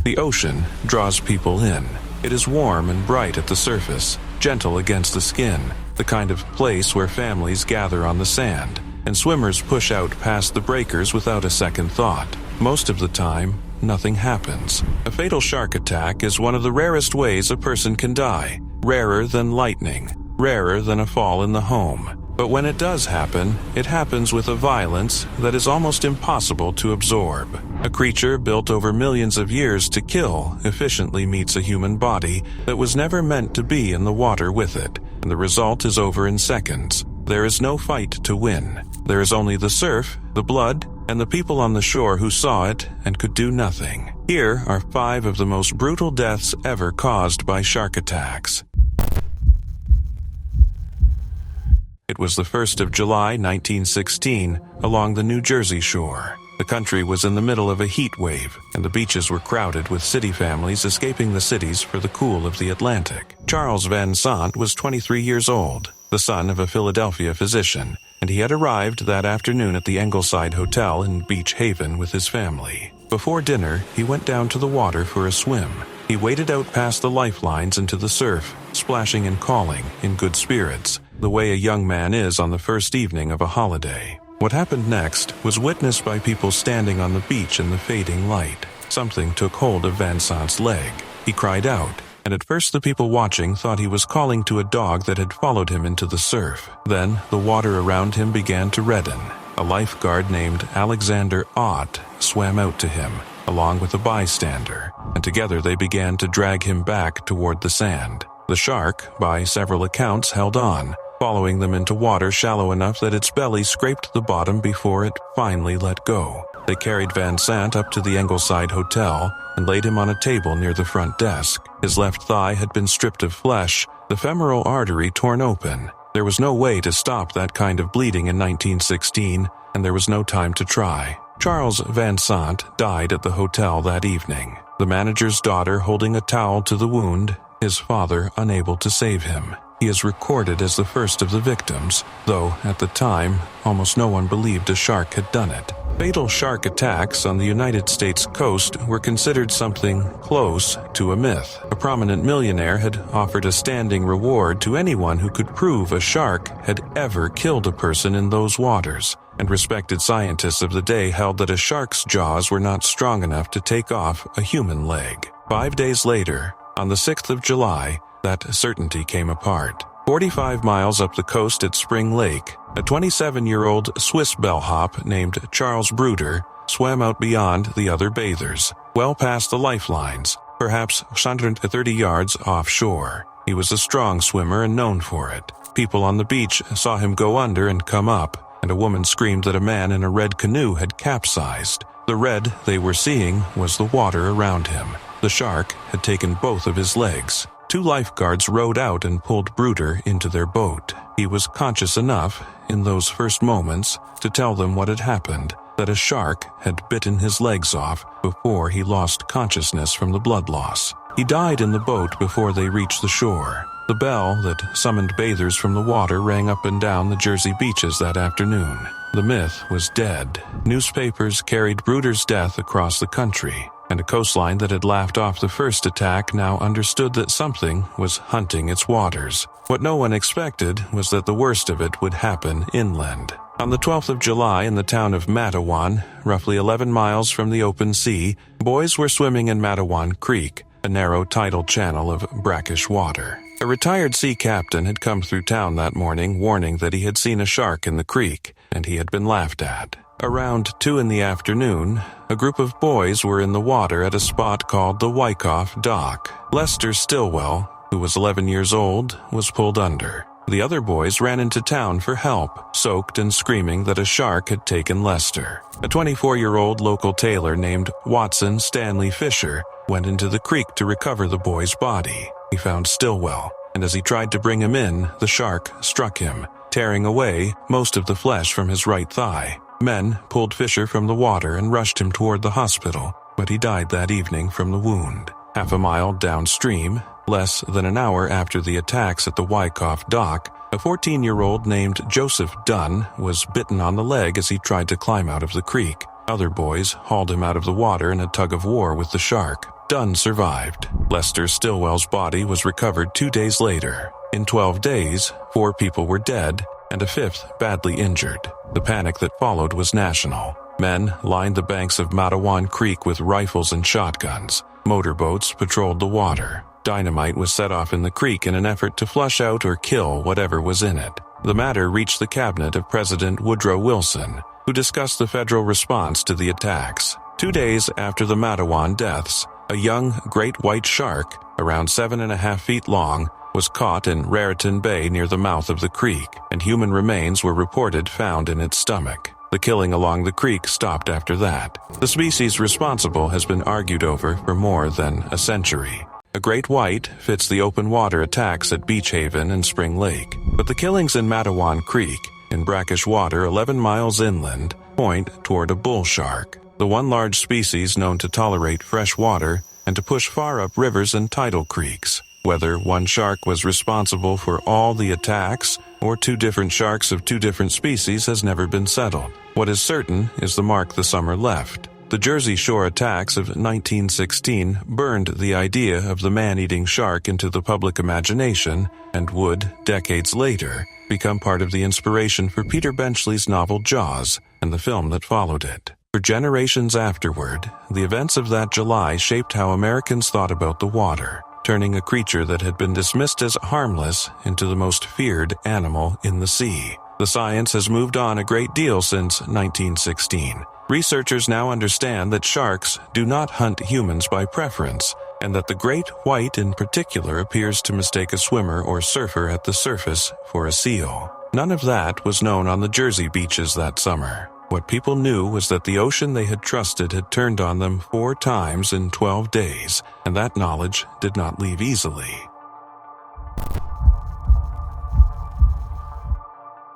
The ocean draws people in. It is warm and bright at the surface, gentle against the skin, the kind of place where families gather on the sand, and swimmers push out past the breakers without a second thought. Most of the time, nothing happens. A fatal shark attack is one of the rarest ways a person can die, rarer than lightning, rarer than a fall in the home. But when it does happen, it happens with a violence that is almost impossible to absorb. A creature built over millions of years to kill efficiently meets a human body that was never meant to be in the water with it, and the result is over in seconds. There is no fight to win. There is only the surf, the blood, and the people on the shore who saw it and could do nothing. Here are 5 of the most brutal deaths ever caused by shark attacks. It was the 1st of July, 1916, along the New Jersey shore. The country was in the middle of a heat wave, and the beaches were crowded with city families escaping the cities for the cool of the Atlantic. Charles Van Sant was 23 years old, the son of a Philadelphia physician, and he had arrived that afternoon at the Ingleside Hotel in Beach Haven with his family. Before dinner, he went down to the water for a swim. He waded out past the lifelines into the surf, splashing and calling, in good spirits, the way a young man is on the first evening of a holiday. What happened next was witnessed by people standing on the beach in the fading light. Something took hold of Van Sant's leg. He cried out, and at first the people watching thought he was calling to a dog that had followed him into the surf. Then the water around him began to redden. A lifeguard named Alexander Ott swam out to him, along with a bystander, and together they began to drag him back toward the sand. The shark, by several accounts, held on, following them into water shallow enough that its belly scraped the bottom before it finally let go. They carried Van Sant up to the Ingleside Hotel and laid him on a table near the front desk. His left thigh had been stripped of flesh, the femoral artery torn open. There was no way to stop that kind of bleeding in 1916, and there was no time to try. Charles Van Sant died at the hotel that evening, the manager's daughter holding a towel to the wound, his father unable to save him. He is recorded as the first of the victims, though at the time, almost no one believed a shark had done it. Fatal shark attacks on the United States coast were considered something close to a myth. A prominent millionaire had offered a standing reward to anyone who could prove a shark had ever killed a person in those waters, and respected scientists of the day held that a shark's jaws were not strong enough to take off a human leg. 5 days later, on the 6th of July, that certainty came apart. 45 miles up the coast at Spring Lake, a 27-year-old Swiss bellhop named Charles Bruder swam out beyond the other bathers, well past the lifelines, perhaps 130 yards offshore. He was a strong swimmer and known for it. People on the beach saw him go under and come up, and a woman screamed that a man in a red canoe had capsized. The red they were seeing was the water around him. The shark had taken both of his legs. 2 lifeguards rowed out and pulled Bruder into their boat. He was conscious enough, in those first moments, to tell them what had happened, that a shark had bitten his legs off before he lost consciousness from the blood loss. He died in the boat before they reached the shore. The bell that summoned bathers from the water rang up and down the Jersey beaches that afternoon. The myth was dead. Newspapers carried Bruder's death across the country, and a coastline that had laughed off the first attack now understood that something was hunting its waters. What no one expected was that the worst of it would happen inland. On the 12th of July in the town of Matawan, roughly 11 miles from the open sea, boys were swimming in Matawan Creek, a narrow tidal channel of brackish water. A retired sea captain had come through town that morning warning that he had seen a shark in the creek, and he had been laughed at. Around 2 in the afternoon, a group of boys were in the water at a spot called the Wyckoff Dock. Lester Stillwell, who was 11 years old, was pulled under. The other boys ran into town for help, soaked and screaming that a shark had taken Lester. A 24-year-old local tailor named Watson Stanley Fisher went into the creek to recover the boy's body. He found Stillwell, and as he tried to bring him in, the shark struck him, tearing away most of the flesh from his right thigh. Men pulled Fisher from the water and rushed him toward the hospital, but he died that evening from the wound. Half a mile downstream, less than an hour after the attacks at the Wyckoff Dock, a 14-year-old named Joseph Dunn was bitten on the leg as he tried to climb out of the creek. Other boys hauled him out of the water in a tug-of-war with the shark. Dunn survived. Lester Stillwell's body was recovered 2 days later. In 12 days, 4 people were dead and a 5th badly injured. The panic that followed was national. Men lined the banks of Matawan Creek with rifles and shotguns. Motorboats patrolled the water. Dynamite was set off in the creek in an effort to flush out or kill whatever was in it. The matter reached the cabinet of President Woodrow Wilson, who discussed the federal response to the attacks. 2 days after the Matawan deaths, a young great white shark, around 7.5 feet long, was caught in Raritan Bay near the mouth of the creek, and human remains were reported found in its stomach. The killing along the creek stopped after that. The species responsible has been argued over for more than a century. A great white fits the open water attacks at Beach Haven and Spring Lake, but the killings in Matawan Creek, in brackish water 11 miles inland, point toward a bull shark, the one large species known to tolerate fresh water and to push far up rivers and tidal creeks. Whether one shark was responsible for all the attacks or 2 different sharks of 2 different species has never been settled. What is certain is the mark the summer left. The Jersey Shore attacks of 1916 burned the idea of the man-eating shark into the public imagination and would, decades later, become part of the inspiration for Peter Benchley's novel Jaws and the film that followed it. For generations afterward, the events of that July shaped how Americans thought about the water, turning a creature that had been dismissed as harmless into the most feared animal in the sea. The science has moved on a great deal since 1916. Researchers now understand that sharks do not hunt humans by preference, and that the great white in particular appears to mistake a swimmer or surfer at the surface for a seal. None of that was known on the Jersey beaches that summer. What people knew was that the ocean they had trusted had turned on them 4 times in 12 days, and that knowledge did not leave easily.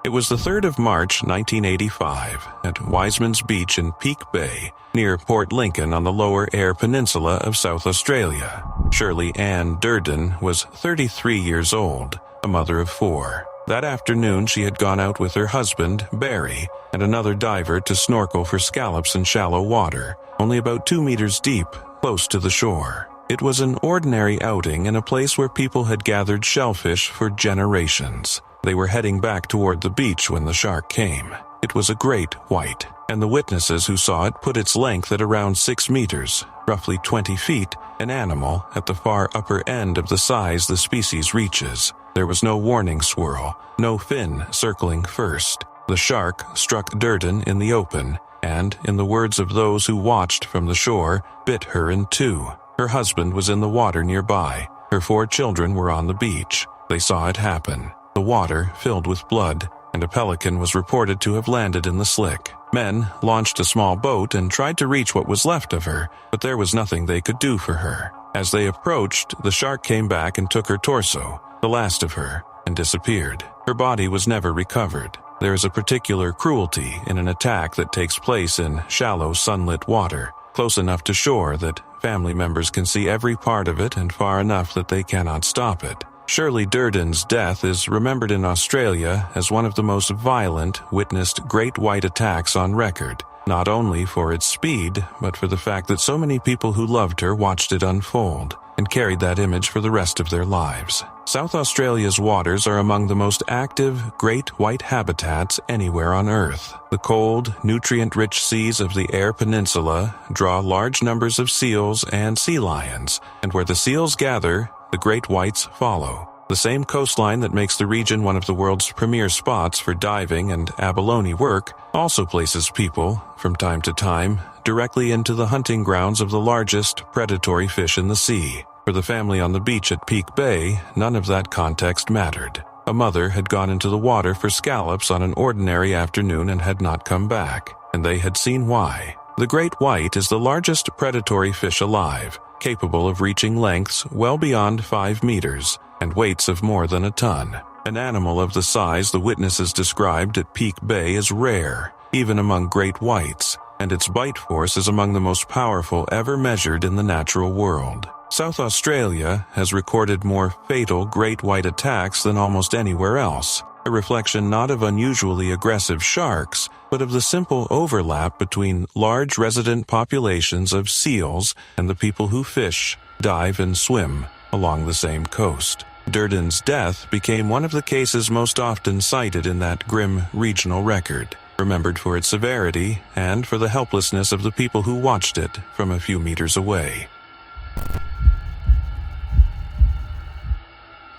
It was the 3rd of March, 1985, at Wiseman's Beach in Peak Bay, near Port Lincoln on the Lower Eyre Peninsula of South Australia. Shirley Ann Durden was 33 years old, a mother of 4. That afternoon she had gone out with her husband, Barry, and another diver to snorkel for scallops in shallow water, only about 2 meters deep, close to the shore. It was an ordinary outing in a place where people had gathered shellfish for generations. They were heading back toward the beach when the shark came. It was a great white, and the witnesses who saw it put its length at around 6 meters, roughly 20 feet, an animal at the far upper end of the size the species reaches. There was no warning swirl, no fin circling first. The shark struck Durden in the open, and, in the words of those who watched from the shore, bit her in 2. Her husband was in the water nearby. Her 4 children were on the beach. They saw it happen. The water filled with blood, and a pelican was reported to have landed in the slick. Men launched a small boat and tried to reach what was left of her, but there was nothing they could do for her. As they approached, the shark came back and took her torso, the last of her, and disappeared. Her body was never recovered. There is a particular cruelty in an attack that takes place in shallow, sunlit water, close enough to shore that family members can see every part of it and far enough that they cannot stop it. Shirley Durden's death is remembered in Australia as one of the most violent witnessed great white attacks on record, not only for its speed, but for the fact that so many people who loved her watched it unfold and carried that image for the rest of their lives. South Australia's waters are among the most active great white habitats anywhere on Earth. The cold, nutrient-rich seas of the Eyre Peninsula draw large numbers of seals and sea lions, and where the seals gather, the great whites follow. The same coastline that makes the region one of the world's premier spots for diving and abalone work also places people, from time to time, directly into the hunting grounds of the largest predatory fish in the sea. For the family on the beach at Peak Bay, none of that context mattered. A mother had gone into the water for scallops on an ordinary afternoon and had not come back, and they had seen why. The great white is the largest predatory fish alive, capable of reaching lengths well beyond 5 meters and weights of more than a ton. An animal of the size the witnesses described at Peak Bay is rare, even among great whites, and its bite force is among the most powerful ever measured in the natural world. South Australia has recorded more fatal great white attacks than almost anywhere else. a reflection not of unusually aggressive sharks, but of the simple overlap between large resident populations of seals and the people who fish, dive, and swim along the same coast. Durden's death became one of the cases most often cited in that grim regional record, remembered for its severity and for the helplessness of the people who watched it from a few meters away.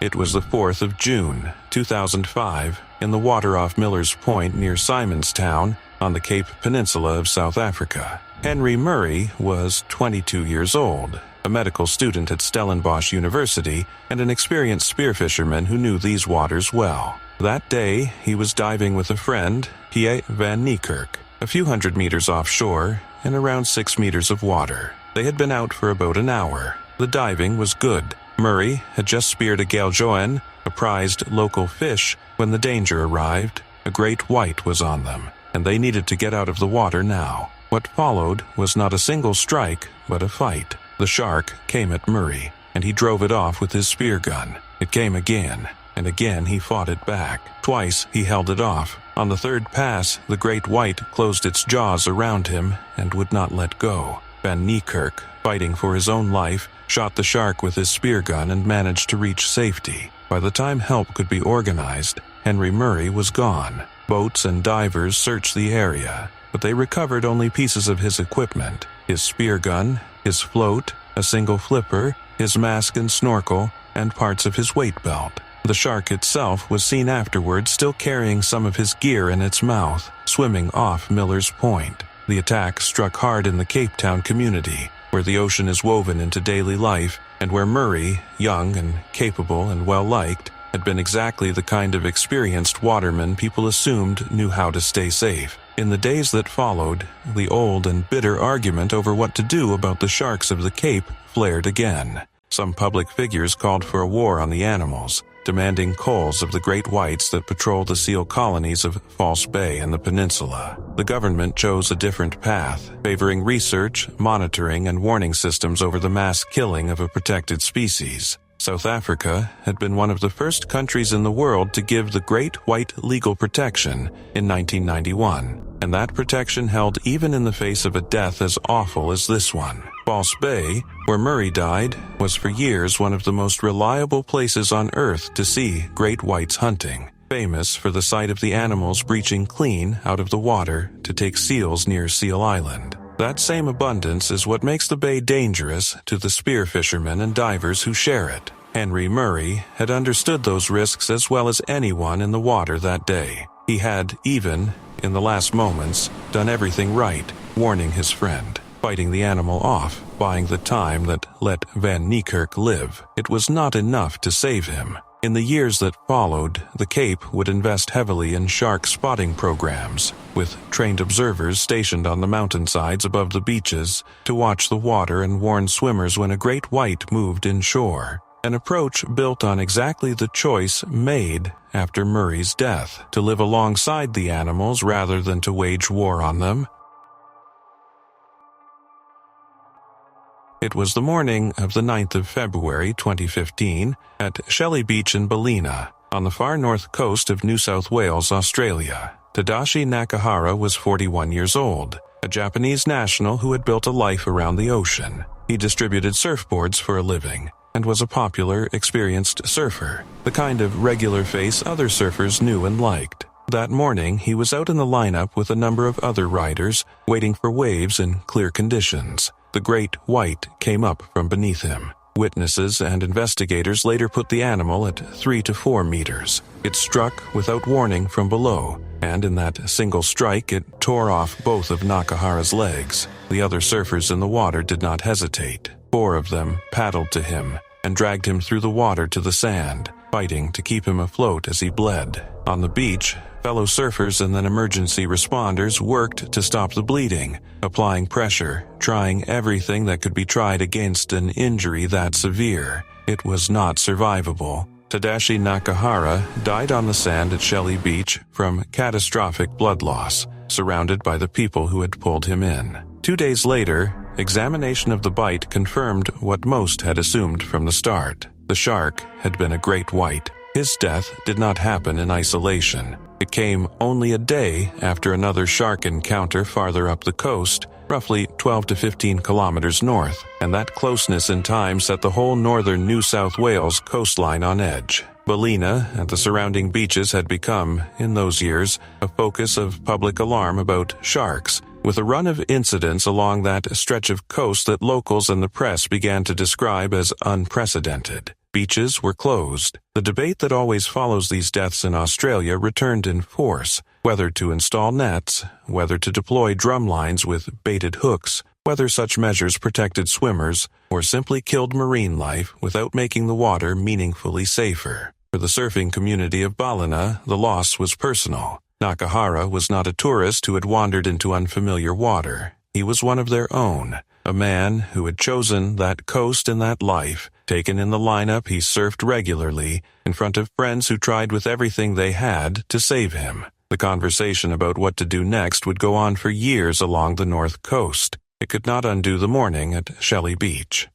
It was the 4th of June, 2005, in the water off Miller's Point near Simonstown on the Cape Peninsula of South Africa. Henry Murray was 22 years old, a medical student at Stellenbosch University and an experienced spearfisherman who knew these waters well. That day, he was diving with a friend, Piet van Niekerk, a few hundred meters offshore in around 6 meters of water. They had been out for about an hour. The diving was good. Murray had just speared a galjoen, a prized local fish, when the danger arrived. A great white was on them, and they needed to get out of the water now. What followed was not a single strike, but a fight. The shark came at Murray, and he drove it off with his spear gun. It came again, and again he fought it back. Twice he held it off. On the third pass, the great white closed its jaws around him and would not let go. Van Niekerk, fighting for his own life, shot the shark with his spear gun and managed to reach safety. By the time help could be organized, Henry Murray was gone. Boats and divers searched the area, but they recovered only pieces of his equipment: his spear gun, his float, a single flipper, his mask and snorkel, and parts of his weight belt. The shark itself was seen afterwards still carrying some of his gear in its mouth, swimming off Miller's Point. The attack struck hard in the Cape Town community, where the ocean is woven into daily life, and where Murray, young and capable and well-liked, had been exactly the kind of experienced waterman people assumed knew how to stay safe. In the days that followed, the old and bitter argument over what to do about the sharks of the Cape flared again. Some public figures called for a war on the animals, demanding culls of the great whites that patrol the seal colonies of False Bay and the peninsula. The government chose a different path, favoring research, monitoring, and warning systems over the mass killing of a protected species. South Africa had been one of the first countries in the world to give the great white legal protection in 1991, and that protection held even in the face of a death as awful as this one. False Bay, where Murray died, was for years one of the most reliable places on Earth to see great whites hunting, famous for the sight of the animals breaching clean out of the water to take seals near Seal Island. That same abundance is what makes the bay dangerous to the spear fishermen and divers who share it. Henry Murray had understood those risks as well as anyone in the water that day. He had, even in the last moments, done everything right, warning his friend, fighting the animal off, buying the time that let Van Niekerk live. It was not enough to save him. In the years that followed, the Cape would invest heavily in shark spotting programs, with trained observers stationed on the mountainsides above the beaches to watch the water and warn swimmers when a great white moved inshore. An approach built on exactly the choice made after Murray's death, to live alongside the animals rather than to wage war on them. It was the morning of the 9th of February 2015 at Shelley Beach in Ballina, on the far north coast of New South Wales, Australia. Tadashi Nakahara was 41 years old, a Japanese national who had built a life around the ocean. He distributed surfboards for a living, and was a popular, experienced surfer, the kind of regular face other surfers knew and liked. That morning, he was out in the lineup with a number of other riders, waiting for waves in clear conditions. The great white came up from beneath him. Witnesses and investigators later put the animal at 3 to 4 meters. It struck without warning from below, and in that single strike it tore off both of Nakahara's legs. The other surfers in the water did not hesitate. 4 of them paddled to him and dragged him through the water to the sand, fighting to keep him afloat as he bled. On the beach, fellow surfers and then emergency responders worked to stop the bleeding, applying pressure, trying everything that could be tried against an injury that severe. It was not survivable. Tadashi Nakahara died on the sand at Shelley Beach from catastrophic blood loss, surrounded by the people who had pulled him in. 2 days later, examination of the bite confirmed what most had assumed from the start. The shark had been a great white, His death did not happen in isolation. It came only a day after another shark encounter farther up the coast, roughly 12 to 15 kilometers north, and that closeness in time set the whole northern New South Wales coastline on edge. Ballina and the surrounding beaches had become, in those years, a focus of public alarm about sharks, with a run of incidents along that stretch of coast that locals and the press began to describe as unprecedented. Beaches were closed. The debate that always follows these deaths in Australia returned in force, whether to install nets, whether to deploy drum lines with baited hooks, whether such measures protected swimmers or simply killed marine life without making the water meaningfully safer. For the surfing community of Ballina, the loss was personal. Nakahara was not a tourist who had wandered into unfamiliar water. He was one of their own, a man who had chosen that coast and that life. Taken in the lineup, he surfed regularly, in front of friends who tried with everything they had to save him. The conversation about what to do next would go on for years along the north coast. It could not undo the morning at Shelley Beach.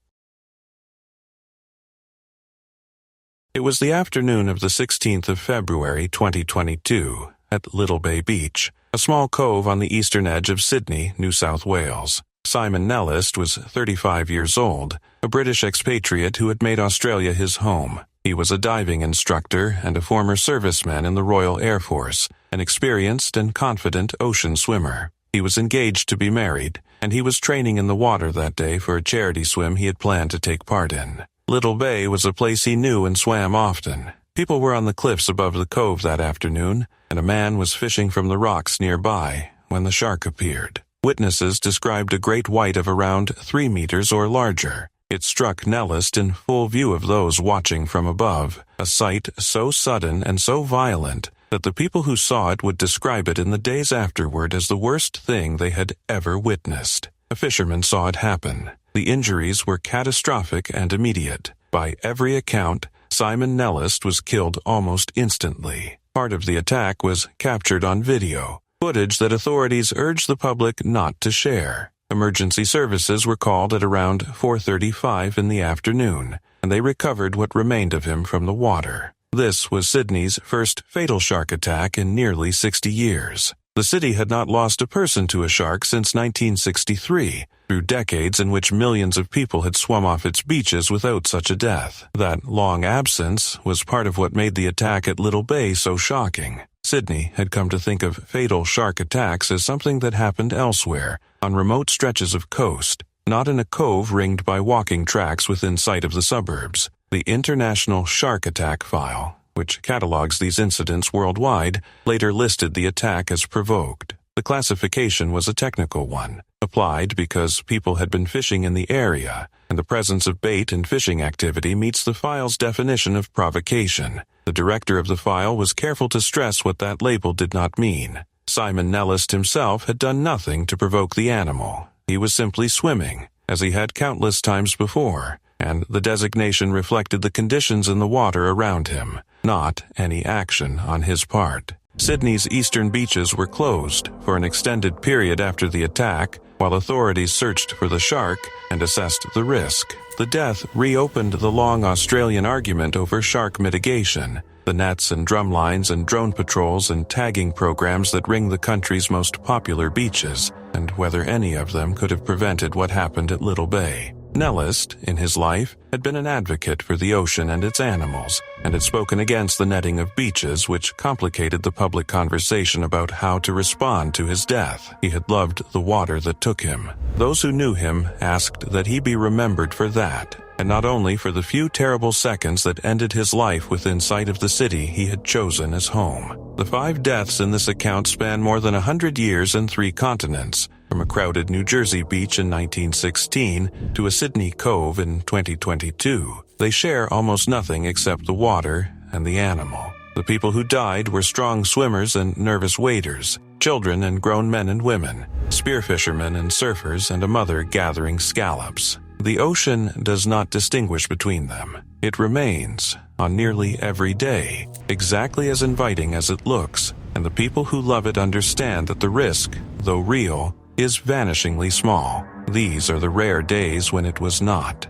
It was the afternoon of the 16th of February 2022 at Little Bay Beach, a small cove on the eastern edge of Sydney, New South Wales. Simon Nellist was 35 years old, a British expatriate who had made Australia his home. He was a diving instructor and a former serviceman in the Royal Air Force, an experienced and confident ocean swimmer. He was engaged to be married, and he was training in the water that day for a charity swim he had planned to take part in. Little Bay was a place he knew and swam often. People were on the cliffs above the cove that afternoon, and a man was fishing from the rocks nearby when the shark appeared. Witnesses described a great white of around 3 meters or larger. It struck Nellist in full view of those watching from above, a sight so sudden and so violent that the people who saw it would describe it in the days afterward as the worst thing they had ever witnessed. A fisherman saw it happen. The injuries were catastrophic and immediate. By every account, Simon Nellist was killed almost instantly. Part of the attack was captured on video, footage that authorities urged the public not to share. Emergency services were called at around 4:35 in the afternoon, and they recovered what remained of him from the water. This was Sydney's first fatal shark attack in nearly 60 years. The city had not lost a person to a shark since 1963, through decades in which millions of people had swum off its beaches without such a death. That long absence was part of what made the attack at Little Bay so shocking. Sydney had come to think of fatal shark attacks as something that happened elsewhere, on remote stretches of coast, not in a cove ringed by walking tracks within sight of the suburbs. The International Shark Attack File, which catalogs these incidents worldwide, later listed the attack as provoked. The classification was a technical one, applied because people had been fishing in the area, and the presence of bait and fishing activity meets the file's definition of provocation. The director of the file was careful to stress what that label did not mean. Simon Nellist himself had done nothing to provoke the animal. He was simply swimming, as he had countless times before, and the designation reflected the conditions in the water around him, not any action on his part. Sydney's eastern beaches were closed for an extended period after the attack, while authorities searched for the shark and assessed the risk. The death reopened the long Australian argument over shark mitigation, the nets and drum lines and drone patrols and tagging programs that ring the country's most popular beaches, and whether any of them could have prevented what happened at Little Bay. Nellist, in his life, had been an advocate for the ocean and its animals, and had spoken against the netting of beaches, which complicated the public conversation about how to respond to his death. He had loved the water that took him. Those who knew him asked that he be remembered for that, and not only for the few terrible seconds that ended his life within sight of the city he had chosen as home. The 5 deaths in this account span more than 100 years and 3 continents, from a crowded New Jersey beach in 1916 to a Sydney cove in 2022. They share almost nothing except the water and the animal. The people who died were strong swimmers and nervous waders, children and grown men and women, spearfishermen and surfers, and a mother gathering scallops. The ocean does not distinguish between them. It remains, on nearly every day, exactly as inviting as it looks, and the people who love it understand that the risk, though real, is vanishingly small. These are the rare days when it was not.